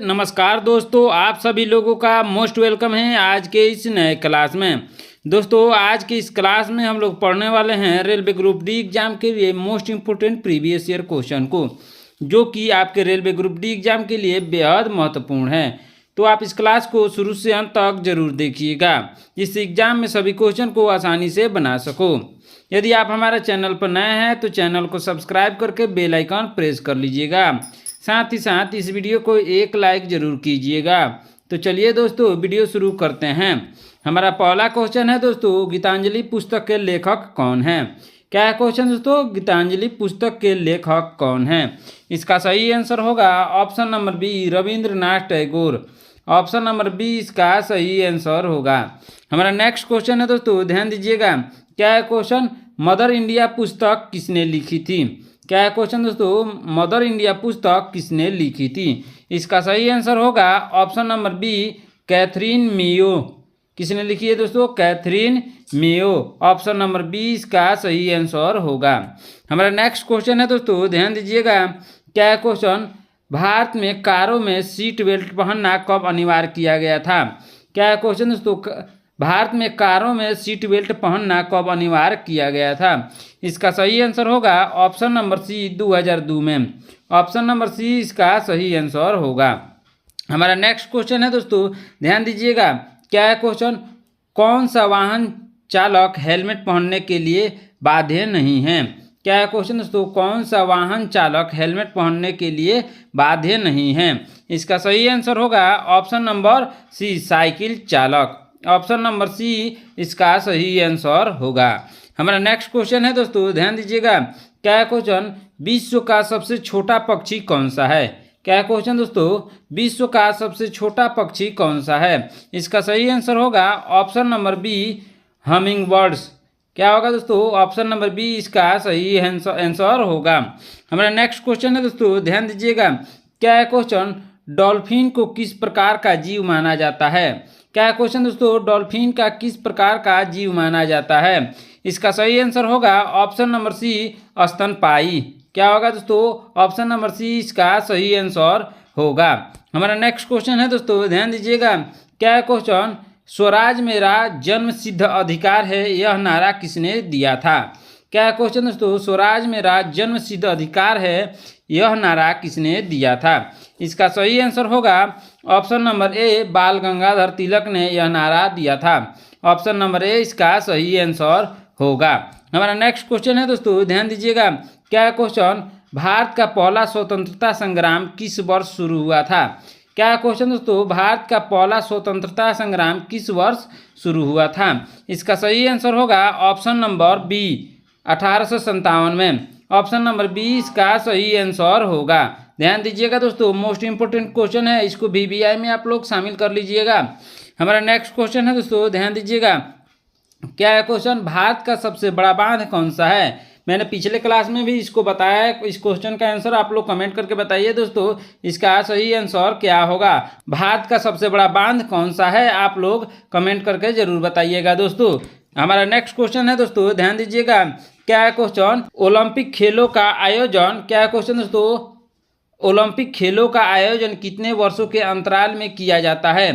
नमस्कार दोस्तों, आप सभी लोगों का मोस्ट वेलकम है आज के इस नए क्लास में। दोस्तों, आज की इस क्लास में हम लोग पढ़ने वाले हैं रेलवे ग्रुप डी एग्जाम के लिए most important previous year question को, जो कि आपके रेलवे ग्रुप डी एग्जाम के लिए बेहद महत्वपूर्ण है। तो आप इस क्लास को शुरू से अंत तक जरूर देखिएगा, जिससे एग्जाम में सभी क्वेश्चन को आसानी से बना सको। यदि आप हमारे चैनल पर नए हैं तो चैनल को सब्सक्राइब करके बेल आइकन प्रेस कर लीजिएगा। साथ ही साथ इस वीडियो को एक लाइक जरूर कीजिएगा। तो चलिए दोस्तों, वीडियो शुरू करते हैं। हमारा पहला क्वेश्चन है दोस्तों, गीतांजलि पुस्तक के लेखक कौन है? क्या है क्वेश्चन दोस्तों? गीतांजलि पुस्तक के लेखक कौन है? इसका सही आंसर होगा option number B, Rabindranath Tagore. Option number B इसका सही आंसर होगा। हमारा नेक्स्ट क्वेश्चन है दोस्तों, ध्यान दीजिएगा। क्या है क्वेश्चन? मदर इंडिया पुस्तक किसने लिखी थी? क्या है क्वेश्चन दोस्तों? मदर इंडिया पुस्तक किसने लिखी थी? इसका सही आंसर होगा option number B, Katherine Mayo. किसने लिखी है दोस्तों? Katherine Mayo. Option number B इसका सही आंसर होगा। हमारा नेक्स्ट क्वेश्चन है दोस्तों, ध्यान दीजिएगा। क्या है क्वेश्चन? भारत में कारों में सीट बेल्ट पहनना कब अनिवार्य किया गया था? क्या है क्वेश्चन दोस्तों? भारत में कारों में सीट बेल्ट पहनना कब अनिवार्य किया गया था? इसका सही आंसर होगा ऑप्शन नंबर सी, 2002 में। ऑप्शन नंबर सी इसका सही आंसर होगा। हमारा नेक्स्ट क्वेश्चन है दोस्तों, ध्यान दीजिएगा। क्या है क्वेश्चन? कौन सा वाहन चालक हेलमेट पहनने के लिए बाध्य नहीं है? क्या है क्वेश्चन दोस्तों? कौन सा वाहन चालक हेलमेट पहनने के लिए बाध्य नहीं है? इसका सही आंसर होगा ऑप्शन नंबर सी, साइकिल चालक। ऑप्शन नंबर सी इसका सही आंसर होगा। हमारा नेक्स्ट क्वेश्चन है दोस्तों, ध्यान दीजिएगा। क्या है क्वेश्चन? विश्व का सबसे छोटा पक्षी कौन सा है? क्या है क्वेश्चन दोस्तों? विश्व का सबसे छोटा पक्षी कौन सा है? इसका सही आंसर होगा option number B, hummingbirds. क्या होगा दोस्तों? ऑप्शन नंबर बी इसका सही आंसर होगा। हमारा नेक्स्ट क्वेश्चन है दोस्तों, ध्यान दीजिएगा। क्या है क्वेश्चन? डॉल्फिन को किस प्रकार का जीव माना जाता है? क्या है क्वेश्चन दोस्तों? डॉल्फिन का किस प्रकार का जीव माना जाता है? इसका सही आंसर होगा ऑप्शन नंबर सी, स्तनपायी। क्या होगा दोस्तों? ऑप्शन नंबर सी इसका सही आंसर होगा। हमारा नेक्स्ट क्वेश्चन है दोस्तों, ध्यान दीजिएगा। क्या है क्वेश्चन? स्वराज मेरा जन्म सिद्ध अधिकार है, यह नारा किसने दिया था? क्या है क्वेश्चन दोस्तों? स्वराज मेरा जन्म सिद्ध अधिकार है, यह नारा किसने दिया था? इसका सही आंसर होगा ऑप्शन नंबर ए, बाल गंगाधर तिलक ने यह नारा दिया था। ऑप्शन नंबर ए इसका सही आंसर होगा। हमारा नेक्स्ट क्वेश्चन है दोस्तों, ध्यान दीजिएगा। क्या है क्वेश्चन? भारत का पहला स्वतंत्रता संग्राम किस वर्ष शुरू हुआ था? क्या है क्वेश्चन दोस्तों? भारत का पहला स्वतंत्रता संग्राम किस वर्ष शुरू हुआ था? इसका सही आंसर होगा ऑप्शन नंबर बी, 1857 में। ऑप्शन नंबर बी इसका सही आंसर होगा। ध्यान दीजिएगा दोस्तों, मोस्ट इंपोर्टेंट क्वेश्चन है, इसको VVI में आप लोग शामिल कर लीजिएगा। हमारा नेक्स्ट क्वेश्चन है दोस्तों, ध्यान दीजिएगा। क्या है क्वेश्चन? भारत का सबसे बड़ा बांध कौन सा है? मैंने पिछले क्लास में भी इसको बताया है। इस क्वेश्चन का आंसर आप लोग कमेंट करके बताइए दोस्तों, इसका सही आंसर क्या होगा? भारत का सबसे बड़ा बांध कौन सा है? आप लोग कमेंट करके जरूर बताइएगा दोस्तों। हमारा नेक्स्ट क्वेश्चन है दोस्तों, ध्यान दीजिएगा। क्या है क्वेश्चन? ओलंपिक खेलों का आयोजन, क्या है क्वेश्चन दोस्तों? ओलंपिक खेलों का आयोजन कितने वर्षों के अंतराल में किया जाता है?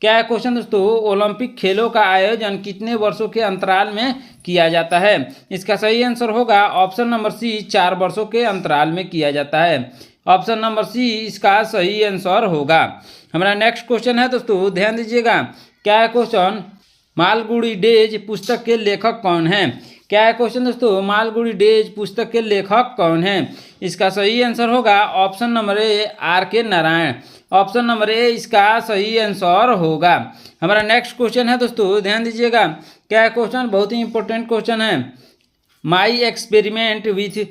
क्या है क्वेश्चन दोस्तों? ओलंपिक खेलों का आयोजन कितने वर्षों के अंतराल में किया जाता है? इसका सही आंसर होगा ऑप्शन नंबर सी, 4 वर्षों के अंतराल में किया जाता है। ऑप्शन नंबर सी इसका सही आंसर होगा। हमारा नेक्स्ट क्वेश्चन है दोस्तों, ध्यान दीजिएगा। क्या है क्वेश्चन? मालगुडी डेज पुस्तक के लेखक कौन है? क्या है क्वेश्चन दोस्तों? मालगुडी डेज पुस्तक के लेखक कौन है? इसका सही आंसर होगा option number A, RK Narayan. Option number A इसका सही आंसर होगा। हमारा नेक्स्ट क्वेश्चन है दोस्तों, ध्यान दीजिएगा। क्या है क्वेश्चन? बहुत ही इंपॉर्टेंट क्वेश्चन है। माई एक्सपेरिमेंट विथ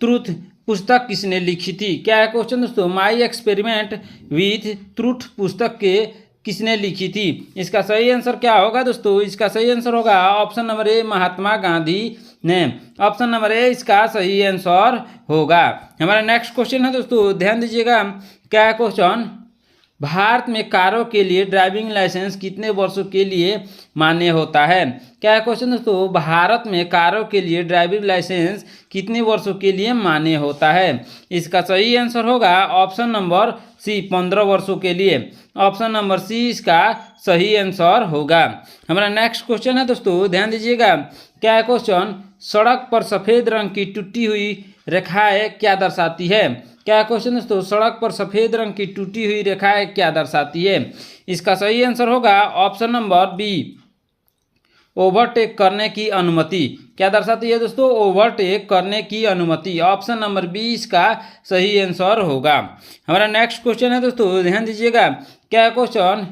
ट्रूथ पुस्तक किसने लिखी थी? क्या है क्वेश्चन दोस्तों? माई एक्सपेरिमेंट विथ ट्रूथ पुस्तक के किसने लिखी थी? इसका सही आंसर क्या होगा दोस्तों? इसका सही आंसर होगा option number A, Mahatma Gandhi ने। ऑप्शन नंबर ए इसका सही आंसर होगा। हमारा नेक्स्ट क्वेश्चन है दोस्तों, ध्यान दीजिएगा। क्या है क्वेश्चन? भारत में कारों के लिए ड्राइविंग लाइसेंस कितने वर्षों के लिए मान्य होता है? क्या है क्वेश्चन दोस्तों, भारत में कारों के लिए ड्राइविंग लाइसेंस कितने वर्षों के लिए मान्य होता है? इसका सही आंसर होगा ऑप्शन नंबर सी, 15 वर्षों के लिए। ऑप्शन नंबर सी इसका सही आंसर होगा। हमारा नेक्स्ट क्वेश्चन है दोस्तों, ध्यान दीजिएगा। क्या है क्वेश्चन, सड़क पर सफेद रंग की टूटी हुई रेखाएं क्या दर्शाती है? क्या क्वेश्चन दोस्तों, सड़क पर सफेद रंग की टूटी हुई रेखाएं क्या दर्शाती है? इसका सही आंसर होगा ऑप्शन नंबर बी, ओवरटेक करने की अनुमति। क्या दर्शाती है दोस्तों? ओवरटेक करने की अनुमति। ऑप्शन नंबर बी इसका सही आंसर होगा। हमारा नेक्स्ट क्वेश्चन है दोस्तों, ध्यान दीजिएगा। क्या क्वेश्चन,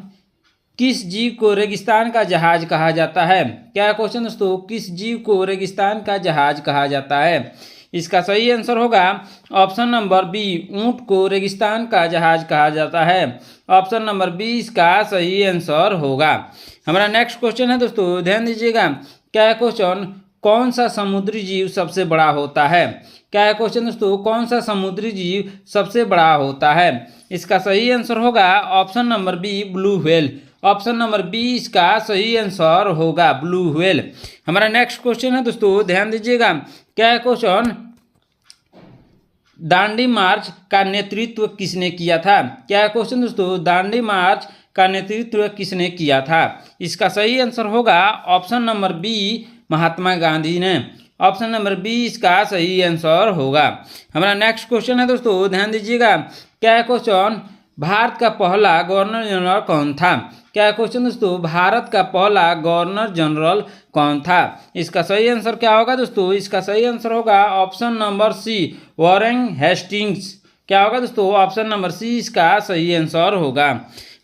किस जीव को रेगिस्तान का जहाज कहा जाता है? क्या क्वेश्चन दोस्तों, किस जीव को रेगिस्तान का जहाज कहा जाता है? इसका सही आंसर होगा ऑप्शन नंबर बी, ऊंट को रेगिस्तान का जहाज कहा जाता है। ऑप्शन नंबर बी इसका सही आंसर होगा। हमारा नेक्स्ट क्वेश्चन है दोस्तों, ध्यान दीजिएगा। क्या क्वेश्चन, कौन सा समुद्री जीव सबसे बड़ा होता है? क्या क्वेश्चन दोस्तों, कौन सा समुद्री जीव सबसे बड़ा होता है? इसका सही आंसर होगा option number B, blue whale. Option number B इसका सही आंसर होगा, ब्लू व्हेल। हमारा नेक्स्ट क्वेश्चन है दोस्तों, ध्यान दीजिएगा। क्या क्वेश्चन, दांडी मार्च का नेतृत्व किसने किया था? क्या क्वेश्चन दोस्तों, दांडी मार्च का नेतृत्व किसने किया था? इसका सही आंसर होगा option number B, Mahatma Gandhi ने। ऑप्शन नंबर बी इसका सही आंसर होगा। हमारा नेक्स्ट क्वेश्चन है दोस्तों, ध्यान दीजिएगा। क्या क्वेश्चन, भारत का पहला गवर्नर जनरल कौन था? क्या क्वेश्चन दोस्तों, भारत का पहला गवर्नर जनरल कौन था? इसका सही आंसर क्या होगा दोस्तों? इसका सही आंसर होगा option number C, Warren Hastings. क्या होगा दोस्तों? ऑप्शन नंबर सी इसका सही आंसर होगा।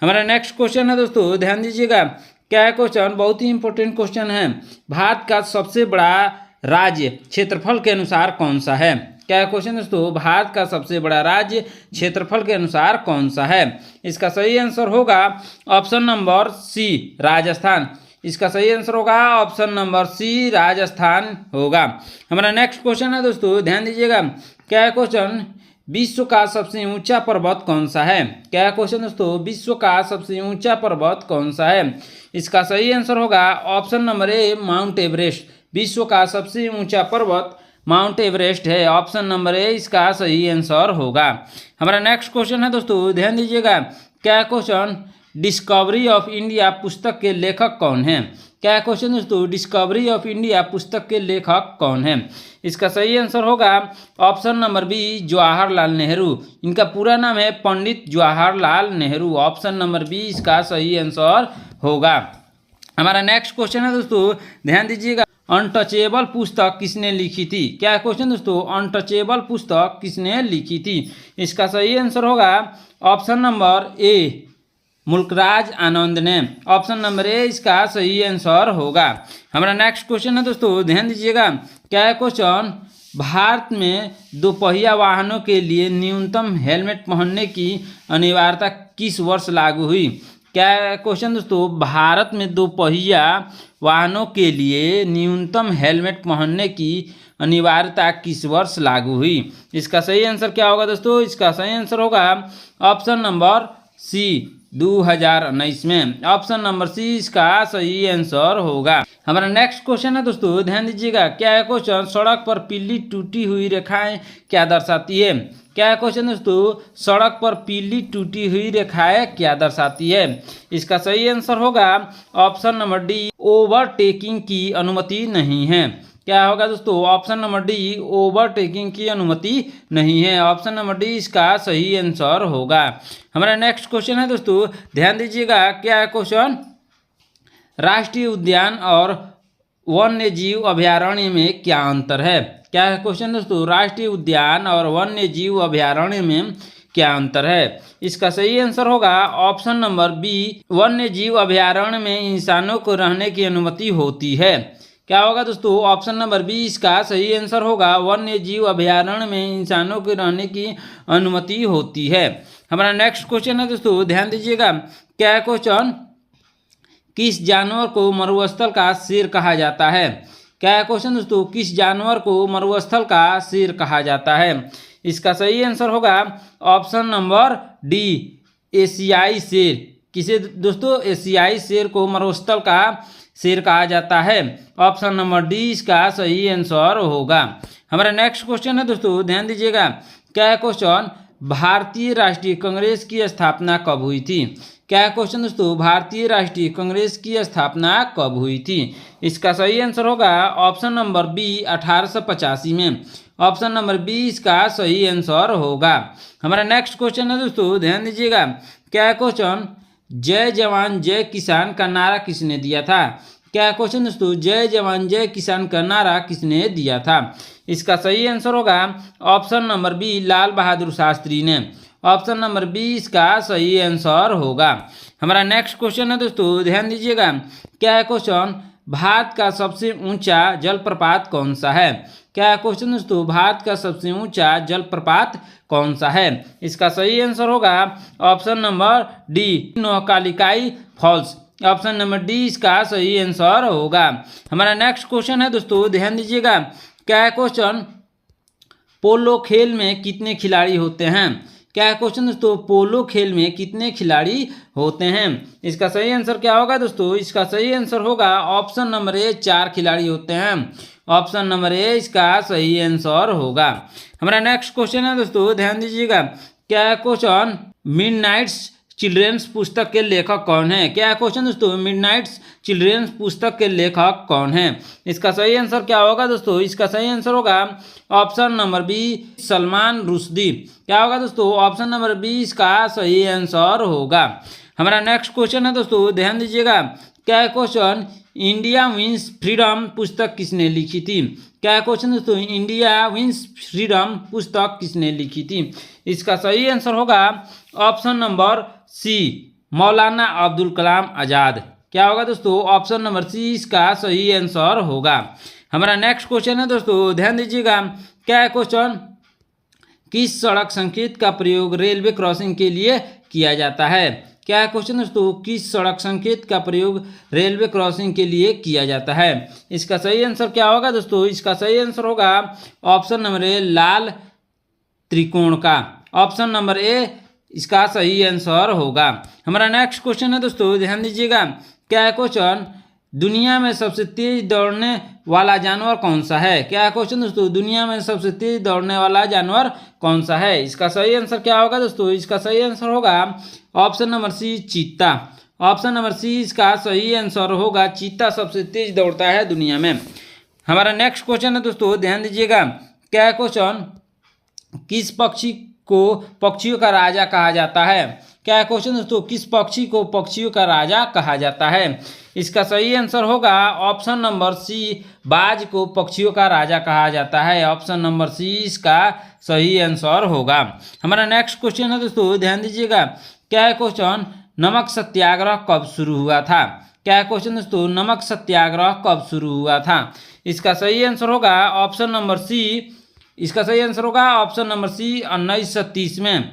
हमारा नेक्स्ट क्वेश्चन है दोस्तों, ध्यान दीजिएगा। क्या क्वेश्चन, बहुत ही इंपॉर्टेंट क्वेश्चन है। भारत का सबसे बड़ा राज्य क्षेत्रफल के अनुसार कौन सा है? क्या क्वेश्चन दोस्तों, भारत का सबसे बड़ा राज्य क्षेत्रफल के अनुसार कौन सा है? इसका सही आंसर होगा ऑप्शन नंबर सी, राजस्थान। इसका सही आंसर होगा ऑप्शन नंबर सी, राजस्थान होगा। हमारा नेक्स्ट क्वेश्चन है दोस्तों, ध्यान दीजिएगा। क्या क्वेश्चन, विश्व का सबसे ऊंचा पर्वत कौन सा है? क्या क्वेश्चन दोस्तों, विश्व का सबसे ऊंचा पर्वत कौन सा है? इसका सही आंसर होगा option number A, mount Everest. विश्व का सबसे ऊंचा पर्वत माउंट एवरेस्ट है। ऑप्शन नंबर ए इसका सही आंसर होगा। हमारा नेक्स्ट क्वेश्चन है दोस्तों, ध्यान दीजिएगा। क्या क्वेश्चन, डिस्कवरी ऑफ इंडिया पुस्तक के लेखक कौन है? क्या क्वेश्चन दोस्तों, डिस्कवरी ऑफ इंडिया पुस्तक के लेखक कौन है? इसका सही आंसर होगा option number B, Jawaharlal Nehru. इनका पूरा नाम है Pandit Jawaharlal Nehru. Option number B इसका सही आंसर होगा। हमारा नेक्स्ट क्वेश्चन है दोस्तों, ध्यान दीजिएगा। अनटचेबल पुस्तक किसने लिखी थी? क्या क्वेश्चन दोस्तों, अनटचेबल पुस्तक किसने लिखी थी? इसका सही आंसर होगा ऑप्शन नंबर ए, मुल्कराज आनंद ने। ऑप्शन नंबर ए इसका सही आंसर होगा। हमारा नेक्स्ट क्वेश्चन है दोस्तों, ध्यान दीजिएगा। क्या है क्वेश्चन, भारत में दोपहिया वाहनों के लिए न्यूनतम हेलमेट पहनने की अनिवार्यता किस वर्ष लागू हुई? क्या है क्वेश्चन दोस्तों, भारत में दोपहिया वाहनों के लिए न्यूनतम हेलमेट पहनने की अनिवार्यता किस वर्ष लागू हुई? इसका सही आंसर क्या होगा दोस्तों? इसका सही आंसर होगा ऑप्शन नंबर सी, 2019 में। ऑप्शन नंबर सी इसका सही आंसर होगा। हमारा नेक्स्ट क्वेश्चन है दोस्तों, ध्यान दीजिएगा। क्या है क्वेश्चन, सड़क पर पीली टूटी हुई रेखाएं क्या दर्शाती है? क्या है क्वेश्चन दोस्तों, सड़क पर पीली टूटी हुई रेखाएं क्या दर्शाती है? इसका सही आंसर होगा ऑप्शन नंबर डी, ओवरटेकिंग की अनुमति नहीं है। क्या होगा दोस्तों? ऑप्शन नंबर डी, ओवरटेकिंग की अनुमति नहीं है। ऑप्शन नंबर डी इसका सही आंसर होगा। हमारा नेक्स्ट क्वेश्चन है दोस्तों, ध्यान दीजिएगा। क्या है क्वेश्चन, राष्ट्रीय उद्यान और वन्य जीव अभयारण्य में क्या अंतर है? क्या है क्वेश्चन दोस्तों, राष्ट्रीय उद्यान और वन्य जीव अभयारण्य में क्या अंतर है? इसका सही आंसर होगा ऑप्शन नंबर बी, वन्य जीव अभयारण्य में इंसानों को रहने की अनुमति होती है। क्या होगा दोस्तों? ऑप्शन नंबर बी इसका सही आंसर होगा, वन्य जीव अभयारण्य में इंसानों के रहने की अनुमति होती है। हमारा नेक्स्ट क्वेश्चन है दोस्तों, ध्यान दीजिएगा। क्या है क्वेश्चन, किस जानवर को मरुस्थल का शेर कहा जाता है? क्या है क्वेश्चन दोस्तों, किस जानवर को मरुस्थल का शेर कहा जाता है? इसका सही आंसर होगा ऑप्शन नंबर डी, एशियाई शेर, किसे दोस्तों? एशियाई शेर को मरुस्थल का शेर कहा जाता है। ऑप्शन नंबर डी इसका सही आंसर होगा। हमारा नेक्स्ट क्वेश्चन है दोस्तों, ध्यान दीजिएगा। क्या है क्वेश्चन? भारतीय राष्ट्रीय कांग्रेस की स्थापना कब हुई थी? क्या है क्वेश्चन दोस्तों? भारतीय राष्ट्रीय कांग्रेस की स्थापना कब हुई थी? इसका सही आंसर होगा ऑप्शन नंबर बी 1885 में। ऑप्शन नंबर बी इसका सही आंसर होगा। हमारा नेक्स्ट क्वेश्चन है दोस्तों, ध्यान दीजिएगा। क्या है क्वेश्चन? जय जवान जय किसान का नारा किसने दिया था? क्या है क्वेश्चन दोस्तों? जय जवान जय किसान का नारा किसने दिया था? इसका सही आंसर होगा option number B Lal Bahadur Shastri ने। ऑप्शन नंबर बी इसका सही आंसर होगा। हमारा नेक्स्ट क्वेश्चन है दोस्तों, ध्यान दीजिएगा। क्या है क्वेश्चन? भारत का सबसे ऊंचा जलप्रपात कौन सा है? क्या है क्वेश्चन दोस्तों? भारत का सबसे ऊंचा जलप्रपात कौन सा है? इसका सही आंसर होगा option number D Nohkalikai falls. Option number D इसका सही आंसर होगा। हमारा नेक्स्ट क्वेश्चन है दोस्तों, ध्यान दीजिएगा। क्या है क्वेश्चन? पोलो खेल में कितने खिलाड़ी होते हैं? क्या है क्वेश्चन दोस्तों? पोलो खेल में कितने खिलाड़ी होते हैं? इसका सही आंसर क्या होगा दोस्तों? इसका सही आंसर होगा ऑप्शन नंबर ए 4 खिलाड़ी होते हैं। ऑप्शन नंबर ए इसका सही आंसर होगा। हमारा नेक्स्ट क्वेश्चन है दोस्तों, ध्यान दीजिएगा। क्या है क्वेश्चन? मिडनाइट्स चिल्ड्रेंस पुस्तक के लेखक कौन है? क्या है क्वेश्चन दोस्तों? मिडनाइट्स चिल्ड्रेंस पुस्तक के लेखक कौन है? इसका सही आंसर क्या होगा दोस्तों? इसका सही आंसर होगा option number B Salman Rushdie. क्या होगा दोस्तों? ऑप्शन नंबर बी इसका सही आंसर होगा। हमारा नेक्स्ट क्वेश्चन है दोस्तों, ध्यान दीजिएगा। क्या है क्वेश्चन? इंडिया विंस फ्रीडम पुस्तक किसने लिखी थी? क्या है क्वेश्चन दोस्तों? इंडिया विंस फ्रीडम पुस्तक किसने लिखी थी? इसका सही आंसर होगा ऑप्शन नंबर सी मौलाना अब्दुल कलाम आज़ाद। क्या होगा दोस्तों? ऑप्शन नंबर सी इसका सही आंसर होगा। हमारा नेक्स्ट क्वेश्चन है दोस्तों, ध्यान दीजिएगा। क्या है क्वेश्चन? किस सड़क संकेत का प्रयोग रेलवे क्रॉसिंग के लिए किया जाता है? क्या है क्वेश्चन दोस्तों? किस सड़क संकेत का प्रयोग रेलवे क्रॉसिंग के लिए किया जाता है? इसका सही आंसर क्या होगा दोस्तों? इसका सही आंसर होगा ऑप्शन नंबर ए लाल त्रिकोण का। ऑप्शन नंबर ए इसका सही आंसर होगा। हमारा नेक्स्ट क्वेश्चन है दोस्तों, ध्यान दीजिएगा। क्या है क्वेश्चन? दुनिया में सबसे तेज दौड़ने वाला जानवर कौन सा है? क्या है क्वेश्चन दोस्तों? दुनिया में सबसे तेज दौड़ने वाला जानवर कौन सा है? इसका सही आंसर क्या होगा दोस्तों? इसका सही आंसर होगा ऑप्शन नंबर सी चीता। ऑप्शन नंबर सी इसका सही आंसर होगा। चीता सबसे तेज दौड़ता है दुनिया में। हमारा नेक्स्ट क्वेश्चन है दोस्तों, ध्यान दीजिएगा। क्या है क्वेश्चन? किस पक्षी को पक्षियों का राजा कहा जाता है? क्या है क्वेश्चन दोस्तों? किस पक्षी को पक्षियों का राजा कहा जाता है? इसका सही आंसर होगा ऑप्शन नंबर सी बाज को पक्षियों का राजा कहा जाता है। ऑप्शन नंबर सी इसका सही आंसर होगा। हमारा नेक्स्ट क्वेश्चन है दोस्तों, ध्यान दीजिएगा। क्या है क्वेश्चन? नमक सत्याग्रह कब शुरू हुआ था? क्या है क्वेश्चन दोस्तों? नमक सत्याग्रह कब शुरू हुआ था? इसका सही आंसर होगा ऑप्शन नंबर सी। इसका सही आंसर होगा ऑप्शन नंबर सी 1930 में।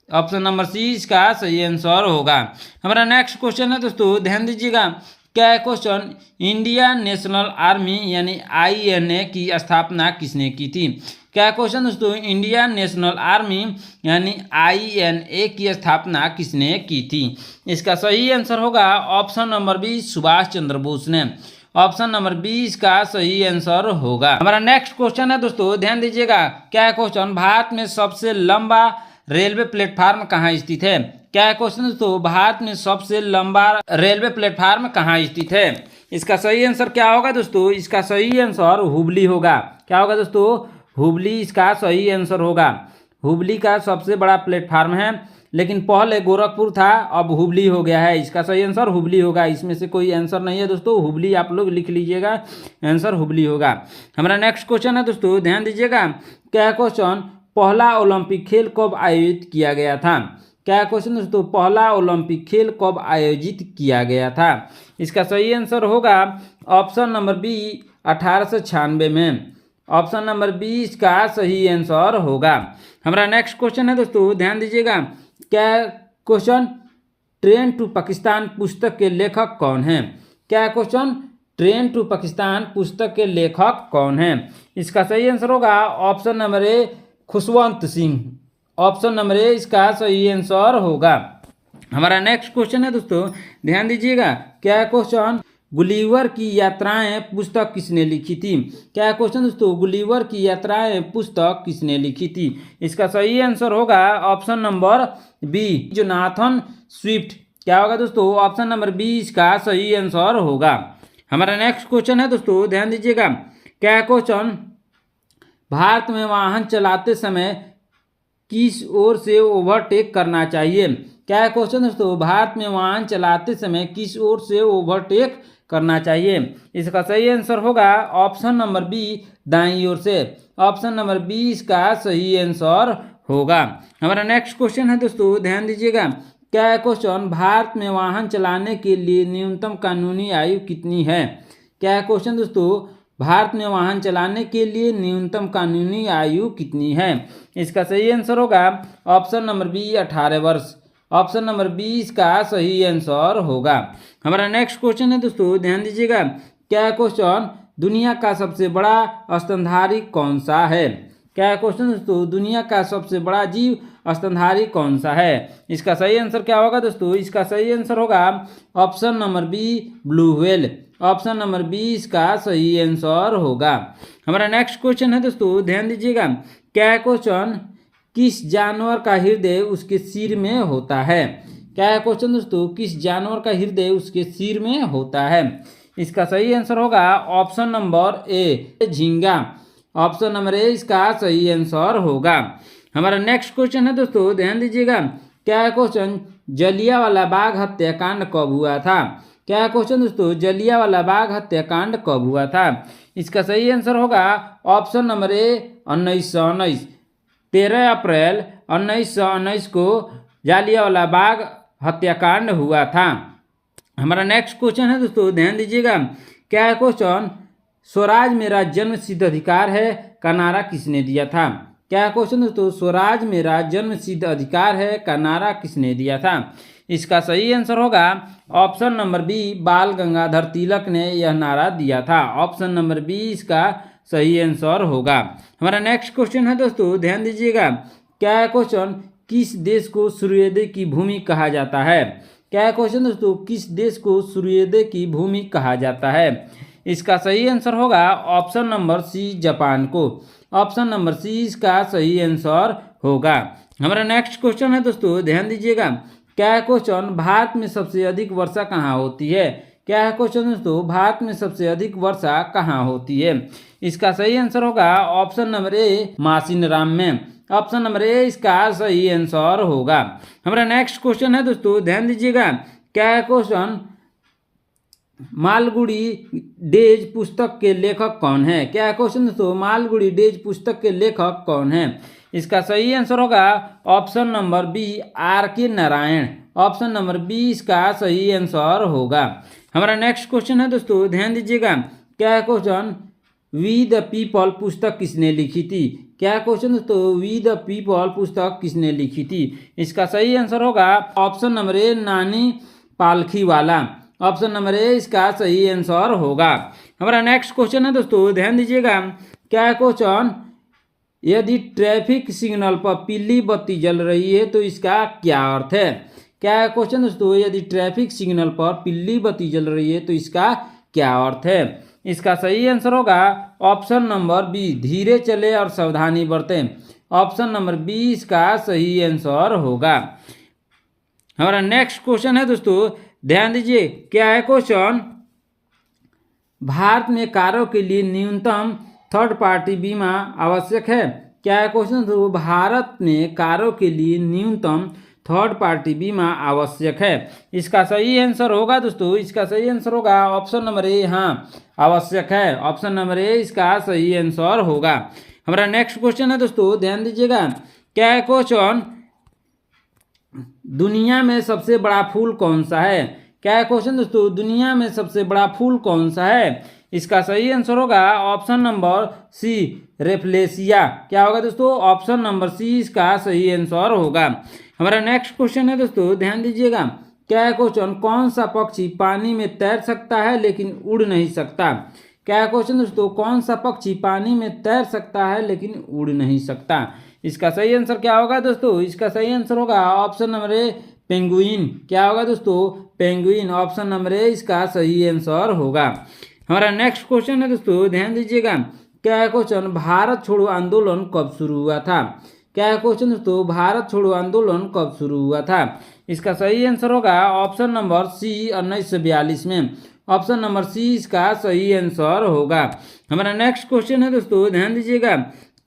ऑप्शन नंबर सी इसका सही आंसर होगा। हमारा नेक्स्ट क्वेश्चन है दोस्तों, ध्यान दीजिएगा। क्या है क्वेश्चन? इंडियन नेशनल आर्मी यानी INA की स्थापना किसने की थी? क्या है क्वेश्चन दोस्तों? इंडियन नेशनल आर्मी यानी INA की स्थापना किसने की थी? इसका सही आंसर होगा option number B Subhash Chandra Bose ने। ऑप्शन नंबर बी इसका सही आंसर होगा। हमारा नेक्स्ट क्वेश्चन है दोस्तों, ध्यान दीजिएगा। क्या है क्वेश्चन? भारत में सबसे लंबा रेलवे प्लेटफार्म कहाँ स्थित है? क्या है क्वेश्चन दोस्तों? भारत में सबसे लंबा रेलवे प्लेटफार्म कहाँ स्थित है? इसका सही आंसर क्या होगा दोस्तों? इसका सही आंसर हुबली होगा। क्या होगा दोस्तों? हुबली इसका सही आंसर होगा। हुबली का सबसे बड़ा प्लेटफार्म है, लेकिन पहले गोरखपुर था, अब हुबली हो गया है। इसका सही आंसर हुबली होगा। इसमें से कोई आंसर नहीं है दोस्तों। हुबली आप लोग लिख लीजिएगा, आंसर हुबली होगा। हमारा नेक्स्ट क्वेश्चन है दोस्तों, ध्यान दीजिएगा। क्या है क्वेश्चन? पहला ओलंपिक खेल कब आयोजित किया गया था? क्या है क्वेश्चन दोस्तों? पहला ओलंपिक खेल कब आयोजित किया गया था? इसका सही आंसर होगा ऑप्शन नंबर बी 1896 में। ऑप्शन नंबर बी इसका सही आंसर होगा। हमारा नेक्स्ट क्वेश्चन है दोस्तों, ध्यान दीजिएगा। क्या क्वेश्चन? ट्रेन टू पाकिस्तान पुस्तक के लेखक कौन है? क्या है क्वेश्चन? ट्रेन टू पाकिस्तान पुस्तक के लेखक कौन है? इसका सही आंसर होगा option number A Khushwant Singh. Option number A इसका सही आंसर होगा। हमारा नेक्स्ट क्वेश्चन है दोस्तों, ध्यान दीजिएगा। क्या क्वेश्चन, गुलिवर की यात्राएं पुस्तक किसने लिखी थी? क्या क्वेश्चन दोस्तों, गुलिवर की यात्राएं पुस्तक किसने लिखी थी? इसका सही आंसर होगा option number B, Jonathan Swift. क्या होगा दोस्तों? ऑप्शन नंबर बी इसका सही आंसर होगा। हमारा नेक्स्ट क्वेश्चन है दोस्तों, ध्यान दीजिएगा। क्या क्वेश्चन, भारत में वाहन चलाते समय किस ओर से ओवरटेक करना चाहिए? क्या है क्वेश्चन दोस्तों, भारत में वाहन चलाते समय किस ओर से ओवरटेक करना चाहिए? इसका सही आंसर होगा ऑप्शन नंबर बी, दाईं ओर से। ऑप्शन नंबर बी इसका सही आंसर होगा। हमारा नेक्स्ट क्वेश्चन है दोस्तों, ध्यान दीजिएगा। क्या है क्वेश्चन, भारत में वाहन चलाने के लिए न्यूनतम कानूनी आयु कितनी है? क्या है क्वेश्चन दोस्तों, भारत में वाहन चलाने के लिए न्यूनतम कानूनी आयु कितनी है? इसका सही आंसर होगा ऑप्शन नंबर बी, 18 वर्ष। ऑप्शन नंबर बी इसका सही आंसर होगा। हमारा नेक्स्ट क्वेश्चन है दोस्तों, ध्यान दीजिएगा। क्या क्वेश्चन, दुनिया का सबसे बड़ा स्तनधारी कौन सा है? क्या क्वेश्चन दोस्तों, दुनिया का सबसे बड़ा जीव स्तनधारी कौन सा है? इसका सही आंसर क्या होगा दोस्तों? इसका सही आंसर होगा option number B, blue whale. Option number B इसका सही आंसर होगा। हमारा नेक्स्ट क्वेश्चन है दोस्तों, ध्यान दीजिएगा। क्या क्वेश्चन, किस जानवर का हृदय उसके सिर में होता है? क्या है क्वेश्चन दोस्तों, किस जानवर का हृदय उसके सिर में होता है? इसका सही आंसर होगा ऑप्शन नंबर ए, झींगा। ऑप्शन नंबर ए इसका सही आंसर होगा। हमारा नेक्स्ट क्वेश्चन है दोस्तों, ध्यान दीजिएगा। क्या है क्वेश्चन, जलियांवाला बाग हत्याकांड कब हुआ था? क्या है क्वेश्चन दोस्तों, जलियांवाला बाग हत्याकांड कब हुआ था? इसका सही आंसर होगा ऑप्शन नंबर ए, 1919। 13 अप्रैल 1919 को जलियांवाला बाग हत्याकांड हुआ था। हमारा नेक्स्ट क्वेश्चन है दोस्तों, ध्यान दीजिएगा। क्या है क्वेश्चन, स्वराज मेरा जन्म सिद्ध अधिकार है का नारा किसने दिया था? क्या क्वेश्चन दोस्तों, स्वराज मेरा जन्म सिद्ध अधिकार है का नारा किसने दिया था? इसका सही आंसर होगा ऑप्शन नंबर बी, बाल गंगाधर तिलक ने यह नारा दिया था। ऑप्शन नंबर बी इसका सही आंसर होगा। हमारा नेक्स्ट क्वेश्चन है दोस्तों, ध्यान दीजिएगा। क्या है क्वेश्चन, किस देश को सूर्योदय की भूमि कहा जाता है? क्या है क्वेश्चन दोस्तों, किस देश को सूर्योदय की भूमि कहा जाता है? इसका सही आंसर होगा ऑप्शन नंबर सी, जापान को। ऑप्शन नंबर सी इसका सही आंसर होगा। हमारा नेक्स्ट क्वेश्चन है दोस्तों, ध्यान दीजिएगा। क्या है क्वेश्चन, भारत में सबसे अधिक वर्षा कहाँ होती है? क्या है क्वेश्चन दोस्तों, भारत में सबसे अधिक वर्षा कहाँ होती है? इसका सही आंसर होगा ऑप्शन नंबर ए, मासिनराम में। ऑप्शन नंबर ए इसका सही आंसर होगा। हमारा नेक्स्ट क्वेश्चन है दोस्तों, ध्यान दीजिएगा। क्या है क्वेश्चन, मालगुडी डेज पुस्तक के लेखक कौन है? क्या है क्वेश्चन दोस्तों, मालगुडी डेज पुस्तक के लेखक कौन है? इसका सही आंसर होगा ऑप्शन नंबर बी, आर के नारायण। ऑप्शन नंबर बी इसका सही आंसर होगा। हमारा नेक्स्ट क्वेश्चन है दोस्तों, ध्यान दीजिएगा। क्या है क्वेश्चन, वी द पीपल पुस्तक किसने लिखी थी? क्या क्वेश्चन दोस्तों, वी द पीपल पुस्तक किसने लिखी थी? इसका सही आंसर होगा ऑप्शन नंबर ए, नानी पालखीवाला। ऑप्शन नंबर ए इसका सही आंसर होगा। हमारा नेक्स्ट क्वेश्चन है दोस्तों, ध्यान दीजिएगा। क्या है क्वेश्चन, यदि ट्रैफिक सिग्नल पर पीली बत्ती जल रही है तो इसका क्या अर्थ है? क्या है क्वेश्चन दोस्तों, यदि ट्रैफिक सिग्नल पर पीली बत्ती जल रही है तो इसका क्या अर्थ है? इसका सही आंसर होगा ऑप्शन नंबर बी, धीरे चले और सावधानी बरतें। ऑप्शन नंबर बी इसका सही आंसर होगा। हमारा नेक्स्ट क्वेश्चन है दोस्तों, ध्यान दीजिए। क्या है क्वेश्चन, भारत में कारों के लिए न्यूनतम थर्ड पार्टी बीमा आवश्यक है? क्या है क्वेश्चन दोस्तों, भारत में कारों के लिए न्यूनतम थर्ड पार्टी बीमा आवश्यक है? इसका सही आंसर होगा दोस्तों, इसका सही आंसर होगा ऑप्शन नंबर ए, हाँ आवश्यक है। ऑप्शन नंबर ए इसका सही आंसर होगा। हमारा नेक्स्ट क्वेश्चन है दोस्तों, ध्यान दीजिएगा। क्या है क्वेश्चन, दुनिया में सबसे बड़ा फूल कौन सा है? क्या है क्वेश्चन दोस्तों, दुनिया में सबसे बड़ा फूल कौन सा है? इसका सही आंसर होगा ऑप्शन नंबर सी, रेफ्लेसिया। क्या होगा दोस्तों, ऑप्शन नंबर सी इसका सही आंसर होगा। हमारा नेक्स्ट क्वेश्चन है दोस्तों, ध्यान दीजिएगा। क्या है क्वेश्चन, कौन सा पक्षी पानी में तैर सकता है लेकिन उड़ नहीं सकता? क्या है क्वेश्चन दोस्तों, कौन सा पक्षी पानी में तैर सकता है लेकिन उड़ नहीं सकता? इसका सही आंसर क्या होगा दोस्तों, इसका सही आंसर होगा ऑप्शन नंबर ए, पेंगुइन। क्या होगा दोस्तों? पेंगुइन। ऑप्शन नंबर ए इसका सही आंसर होगा। हमारा नेक्स्ट क्वेश्चन है दोस्तों, ध्यान दीजिएगा। क्या है क्वेश्चन? भारत छोड़ो आंदोलन कब शुरू हुआ था? क्या है क्वेश्चन दोस्तों? भारत छोड़ो आंदोलन कब शुरू हुआ था? इसका सही आंसर होगा ऑप्शन नंबर सी 1942 में। ऑप्शन नंबर सी इसका सही आंसर होगा। हमारा नेक्स्ट क्वेश्चन है दोस्तों, ध्यान दीजिएगा।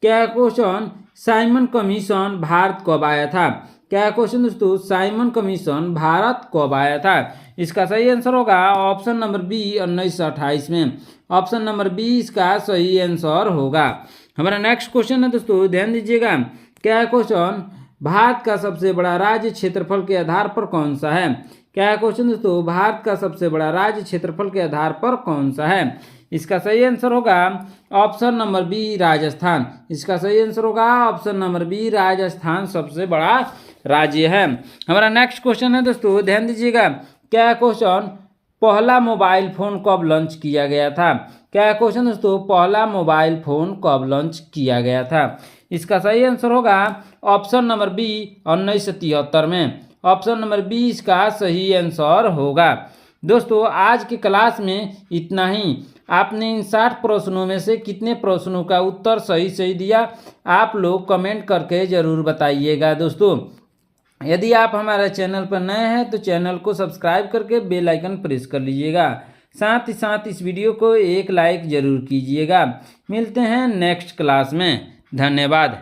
क्या क्वेश्चन? साइमन कमीशन भारत कब आया था? क्या क्वेश्चन दोस्तों? साइमन कमीशन भारत कब आया था? इसका सही आंसर होगा ऑप्शन नंबर बी 1928 में। ऑप्शन नंबर बी इसका सही आंसर होगा। हमारा नेक्स्ट क्वेश्चन है दोस्तों, ध्यान दीजिएगा। क्या क्वेश्चन? भारत का सबसे बड़ा राज्य क्षेत्रफल के आधार पर कौन सा है? क्या क्वेश्चन दोस्तों? भारत का सबसे बड़ा राज्य क्षेत्रफल के आधार पर कौन सा है? इसका सही आंसर होगा ऑप्शन नंबर बी राजस्थान। इसका सही आंसर होगा ऑप्शन नंबर बी राजस्थान सबसे बड़ा राज्य है। हमारा नेक्स्ट क्वेश्चन है दोस्तों, ध्यान दीजिएगा। क्या क्वेश्चन? पहला मोबाइल फोन कब लॉन्च किया गया था? क्या क्वेश्चन दोस्तों? पहला मोबाइल फोन कब लॉन्च किया गया था? इसका सही आंसर होगा ऑप्शन नंबर बी 1973 में। ऑप्शन नंबर बी इसका सही आंसर होगा। दोस्तों आज की क्लास में इतना ही। आपने इन 60 प्रश्नों में से कितने प्रश्नों का उत्तर सही सही दिया, आप लोग कमेंट करके ज़रूर बताइएगा। दोस्तों यदि आप हमारे चैनल पर नए हैं तो चैनल को सब्सक्राइब करके बेल आइकन प्रेस कर लीजिएगा। साथ ही साथ इस वीडियो को एक लाइक ज़रूर कीजिएगा। मिलते हैं नेक्स्ट क्लास में। धन्यवाद।